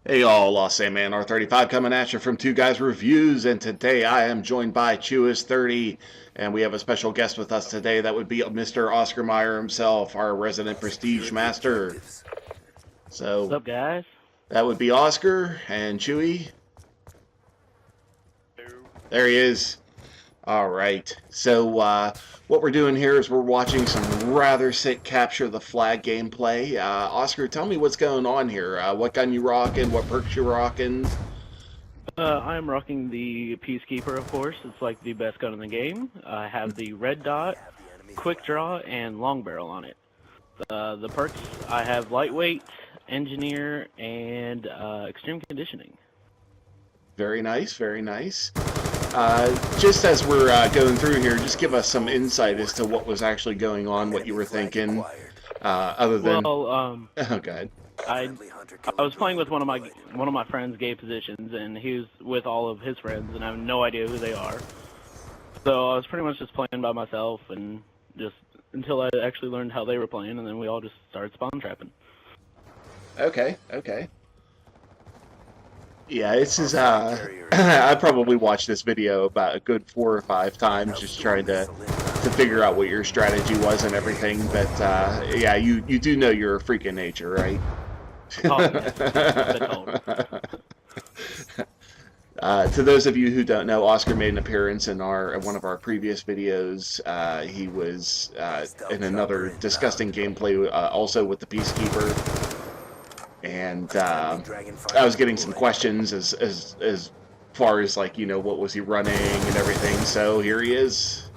Hey y'all, OscarMayer1 coming at you from Two Guys Reviews, and today I am joined by Chewis30, and we have a special guest with us today. That would be Mr. Oscar Mayer himself, our resident Prestige Master. What's So up, guys? that would be Oscar and Chewy. There he is. All right. So what we're doing here is we're watching some rather sick capture the flag gameplay. Oscar, tell me what's going on here. What gun you rocking? What perks you rocking? I'm rocking the Peacekeeper, of course. It's like the best gun in the game. I have the red dot, quick draw, and long barrel on it. The perks, I have lightweight, engineer, and extreme conditioning. Very nice, very nice. Just as we're going through here, just give us some insight as to what was actually going on, what you were thinking, other than. Well, Oh, God. I I was playing with one of my friends' gay positions, and he was with all of his friends, and I have no idea who they are. So I was pretty much just playing by myself, and just until I actually learned how they were playing, and then we all just started spawn trapping. Okay, okay. Yeah, this is. I probably watched this video about a good 4 or 5 times, just trying to figure out what your strategy was and everything. But yeah, you do know you're a freak of nature, right? Oh, yes, I've been told. To those of you who don't know, Oscar made an appearance in one of our previous videos. He was in another disgusting gameplay, also with the Peacekeeper, and I was getting some questions as far as, like, what was he running and everything. So here he is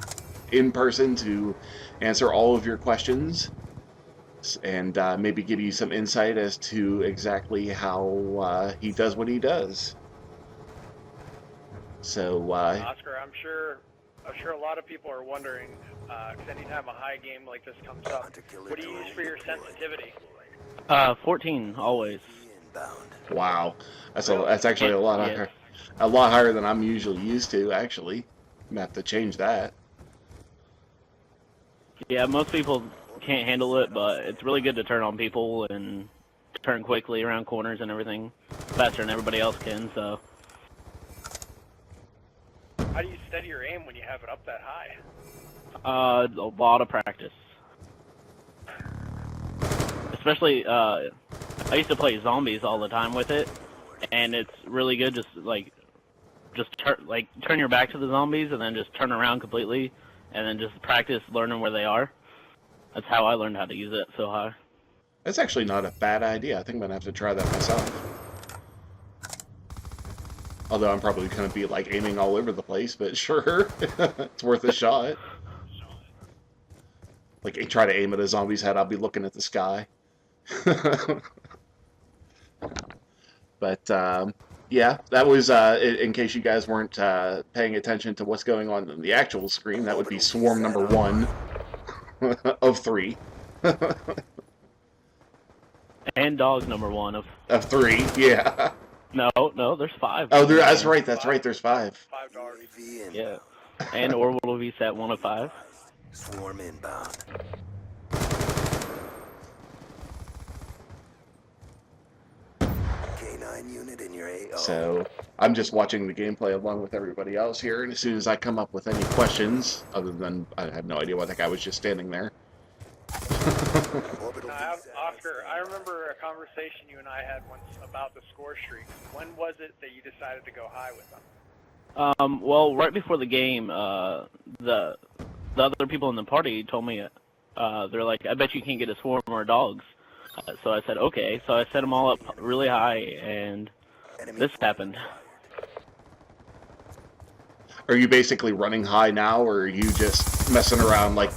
in person to answer all of your questions and maybe give you some insight as to exactly how he does what he does. So, Oscar, I'm sure a lot of people are wondering, because anytime a high game like this comes up, what do you use for your sensitivity? 14 always. wow, that's actually a lot higher, a lot higher than I'm usually used to. Actually, I'm gonna have to change that. Yeah, most people can't handle it, but it's really good to turn on people and turn quickly around corners and everything, faster than everybody else can. So. How do you steady your aim when you have it up that high? A lot of practice. Especially, I used to play zombies all the time with it, and it's really good. Just turn your back to the zombies and then just turn around completely, and then just practice learning where they are. That's how I learned how to use it so high. That's actually not a bad idea. I think I'm gonna have to try that myself. Although I'm probably gonna be like aiming all over the place, but sure, it's worth a shot. Like, try to aim at a zombie's head, I'll be looking at the sky. But yeah, that was in case you guys weren't paying attention to what's going on in the actual screen. That would be swarm number 1 of 3. And dog's number 1 Of 3, yeah. No, there's 5. Oh, that's right. That's right. There's 5. 5 dogs. Yeah, and orbital VSAT 1 of 5. Swarm inbound. K9 unit in your AO. So I'm just watching the gameplay along with everybody else here, and as soon as I come up with any questions, other than I have no idea why that guy was just standing there. Oscar, I remember a conversation you and I had once about the score streaks. When was it that you decided to go high with them? Well, right before the game, the other people in the party told me, they're like, I bet you can't get a swarm or dogs. So I said, okay. So I set them all up really high, and this happened. Are you basically running high now, or are you just messing around, like,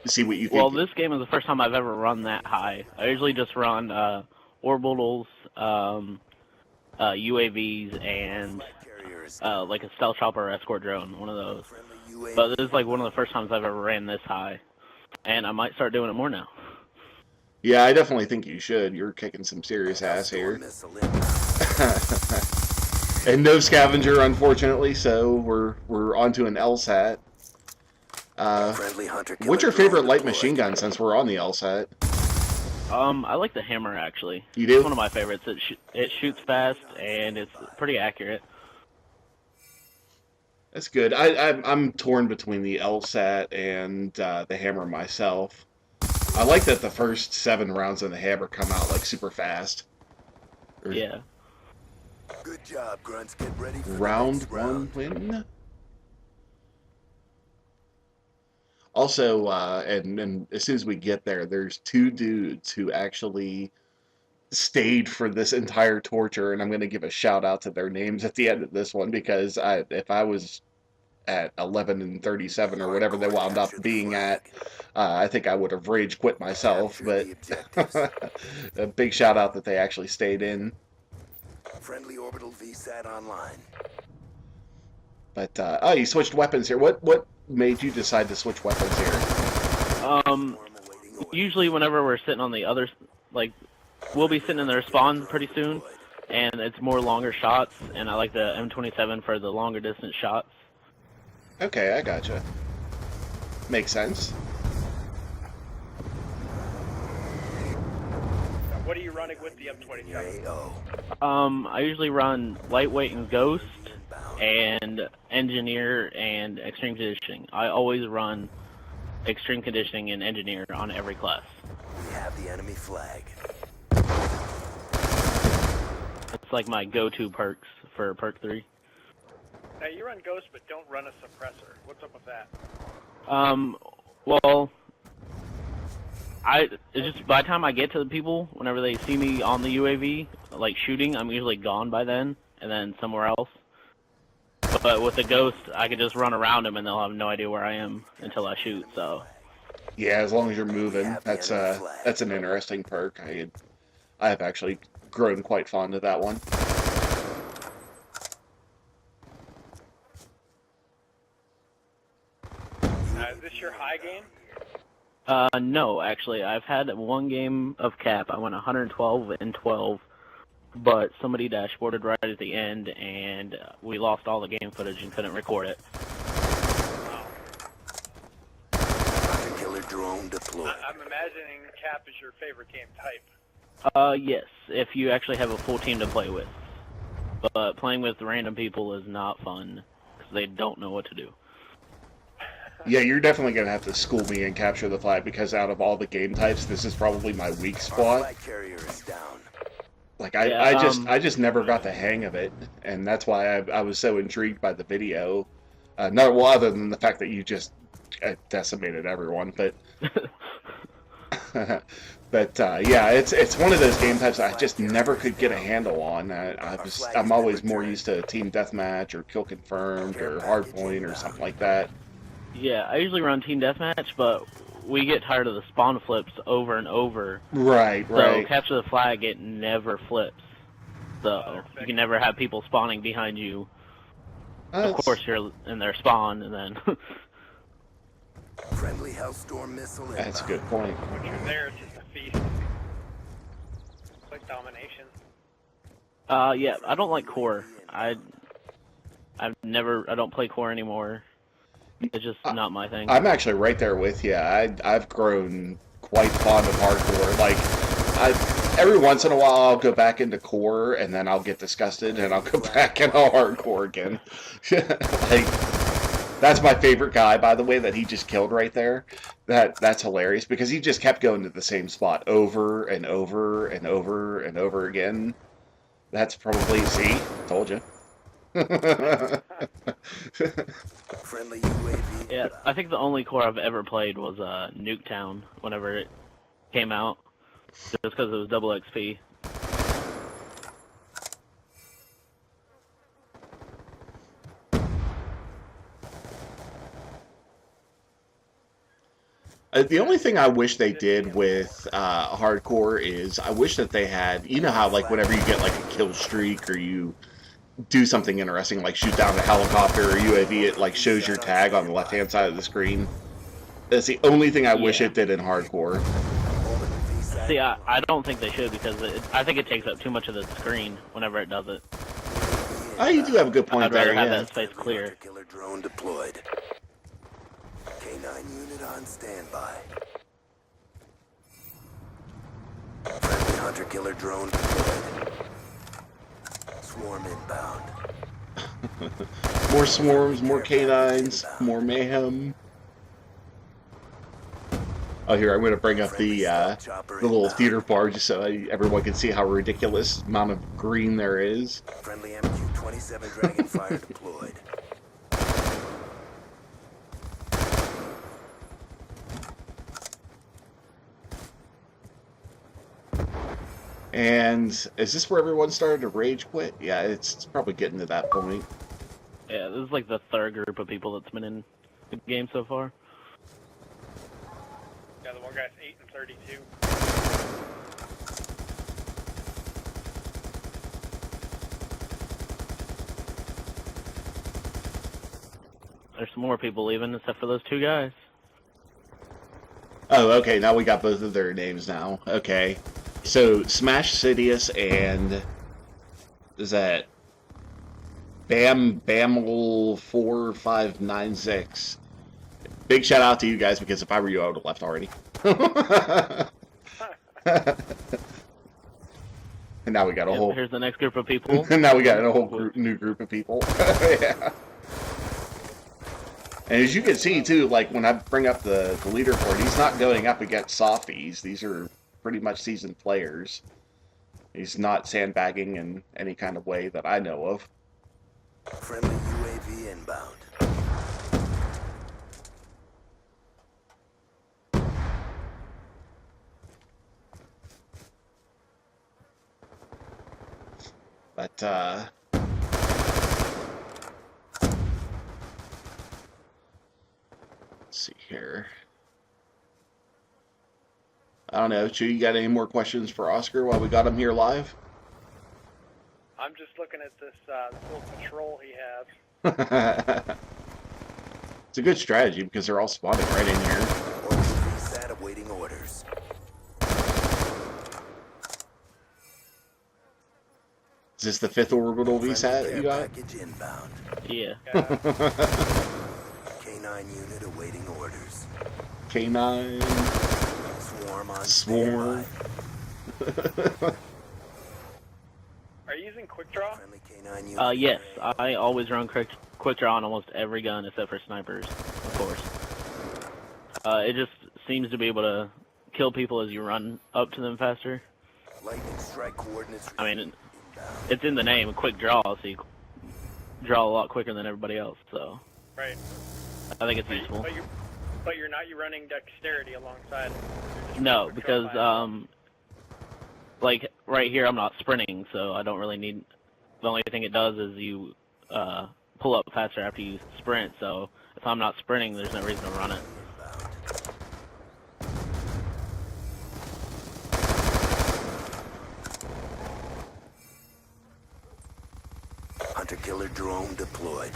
see what you can? Well, this game is the first time I've ever run that high. I usually just run orbitals, UAVs, and like a stealth chopper or escort drone, one of those. But this is like one of the first times I've ever ran this high, and I might start doing it more now. Yeah, I definitely think you should. You're kicking some serious ass here. And no scavenger, unfortunately, so we're onto an LSAT. What's your favorite light machine gun, since we're on the LSAT? I like the hammer actually. You do? It's one of my favorites. It shoots fast and it's pretty accurate. That's good. I'm torn between the LSAT and the hammer myself. I like that the first 7 rounds of the hammer come out like super fast. Yeah. Good job, grunts. Get ready for Round the next 1 round. win. Also, and as soon as we get there, there's 2 dudes who actually stayed for this entire torture, and I'm going to give a shout out to their names at the end of this one because if I was at 11 and 37 or whatever they wound up being at, I think I would have rage quit myself. But a big shout out that they actually stayed in. Friendly orbital VSAT online. But oh, you switched weapons here. What made you decide to switch weapons here? Usually whenever we're sitting on the other, like, we'll be sitting in their spawn pretty soon, and it's more longer shots, and I like the M27 for the longer distance shots. Okay, I gotcha. Makes sense. Now, what are you running with the M27? I usually run lightweight and ghost, and engineer and extreme conditioning. I always run extreme conditioning and engineer on every class. We have the enemy flag. It's like my go-to perks for perk 3. Now, you run Ghost, but don't run a suppressor. What's up with that? Well, it's just by the time I get to the people, whenever they see me on the UAV, like shooting, I'm usually gone by then, and then somewhere else. But with the Ghost, I can just run around them, and they'll have no idea where I am until I shoot. So. Yeah, as long as you're moving, that's an interesting perk. I have actually grown quite fond of that one. Is this your high game? No, actually, I've had one game of cap. I went 112 and 12, but somebody dashboarded right at the end, and we lost all the game footage and couldn't record it. Killer drone deployed. I'm imagining cap is your favorite game type. Yes, if you actually have a full team to play with. But playing with random people is not fun, because they don't know what to do. Yeah, you're definitely going to have to school me and capture the flag, because out of all the game types, this is probably my weak spot. Flag carrier is down. Like, I just never got the hang of it, and that's why I was so intrigued by the video. Well, other than the fact that you just decimated everyone, but... But yeah, it's one of those game types I just never could get a handle on. I'm always more used to team deathmatch or kill confirmed or hardpoint or something like that. Yeah, I usually run team deathmatch, but we get tired of the spawn flips over and over. Right. So capture the flag, it never flips. So you can never have people spawning behind you. Of course, you're in their spawn, and then. Friendly Hellstorm missile inbound. That's a good point. When you're there, it's just a feast. It's like domination. Yeah, I don't like core. I don't play core anymore. It's just not my thing. I'm actually right there with you. I've grown quite fond of hardcore. Like, every once in a while I'll go back into core, and then I'll get disgusted, and I'll go back into hardcore again. Like, that's my favorite guy, by the way, that he just killed right there. That's hilarious, because he just kept going to the same spot over and over and over and over again. That's probably, see, told you. Friendly UAV. Yeah, I think the only core I've ever played was Nuketown whenever it came out, just because it was double XP. The only thing I wish they did with hardcore is I wish that they had, you know how like whenever you get like a kill streak or you do something interesting like shoot down a helicopter or UAV, it like shows your tag on the left hand side of the screen. That's the only thing I wish it did in hardcore. See, I don't think they should, because I think it takes up too much of the screen whenever it does it. Oh, you do have a good point I'd there, rather have yeah. that space clear. Killer drone deployed. K9 unit on standby. Hunter-killer drone deployed. Swarm inbound. More swarms, more canines, more mayhem. Oh, here, I'm going to bring up the little theater bar just so everyone can see how ridiculous amount of green there is. Friendly MQ-27 Dragonfire deployed. And is this where everyone started to rage quit? Yeah, it's probably getting to that point. Yeah, this is like the third group of people that's been in the game so far. Yeah, the one guy's 8 and 32. There's some more people leaving, except for those two guys. Oh, okay, now we got both of their names now. Okay. So, Smash Sidious and... is that... Bamel4596. Big shout out to you guys, because if I were you, I would have left already. And now we got a whole... Here's the next group of people. And now we got a whole new group of people. Yeah. And as you can see, too, like, when I bring up the leaderboard, he's not going up against softies. These are pretty much seasoned players. He's not sandbagging in any kind of way that I know of. Friendly UAV inbound. But, let's see here. I don't know. Chew, you got any more questions for Oscar while we got him here live? I'm just looking at this little patrol he has. It's a good strategy because they're all spawning right in here. Orbital VSAT awaiting orders. Is this the 5th orbital VSAT you got? Package inbound. Yeah. K9 unit awaiting orders. K9. Swarm on Swarm. standby. Are you using quick draw? Friendly K9 unit. Yes, I always run quick draw on almost every gun except for snipers, of course. It just seems to be able to kill people as you run up to them faster. Lightning strike coordinates. I mean, it's in the name, quick draw, so you draw a lot quicker than everybody else, so Right. I think it's useful. But you're not running dexterity alongside. No, because, like, right here I'm not sprinting, so I don't really need... The only thing it does is you pull up faster after you sprint, so if I'm not sprinting, there's no reason to run it. Hunter-killer drone deployed.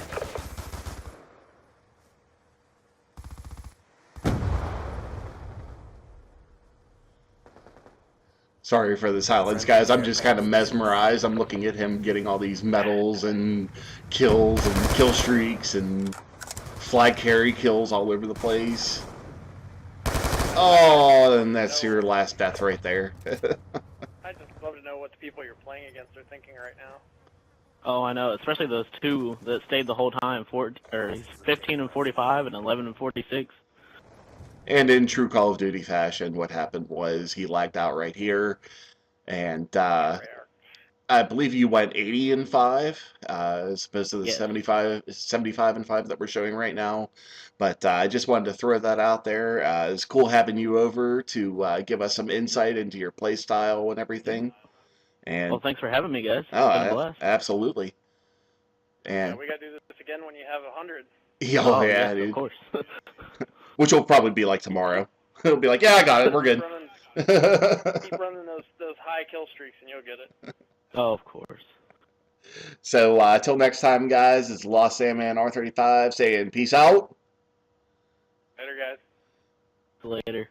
Sorry for the silence, guys. I'm just kind of mesmerized. I'm looking at him getting all these medals and kills and kill streaks and flag carry kills all over the place. Oh, and that's your last death right there. I'd just love to know what the people you're playing against are thinking right now. Oh, I know, especially those two that stayed the whole time, 15 and 45 and 11 and 46. And in true Call of Duty fashion, what happened was he lagged out right here, and I believe you went 80 and 5, as opposed to the 75 and 5 that we're showing right now. But I just wanted to throw that out there. It's cool having you over to give us some insight into your play style and everything. And well, thanks for having me, guys. It's been a blast. Absolutely. And yeah, we gotta do this again when you have 100. Yeah, dude. Of course. Which will probably be like tomorrow. It'll be like, yeah, I got it. We're good. Keep running those high kill streaks and you'll get it. Oh, of course. So, till next time, guys, it's Lost Sandman R35 saying peace out. Later, guys. Later.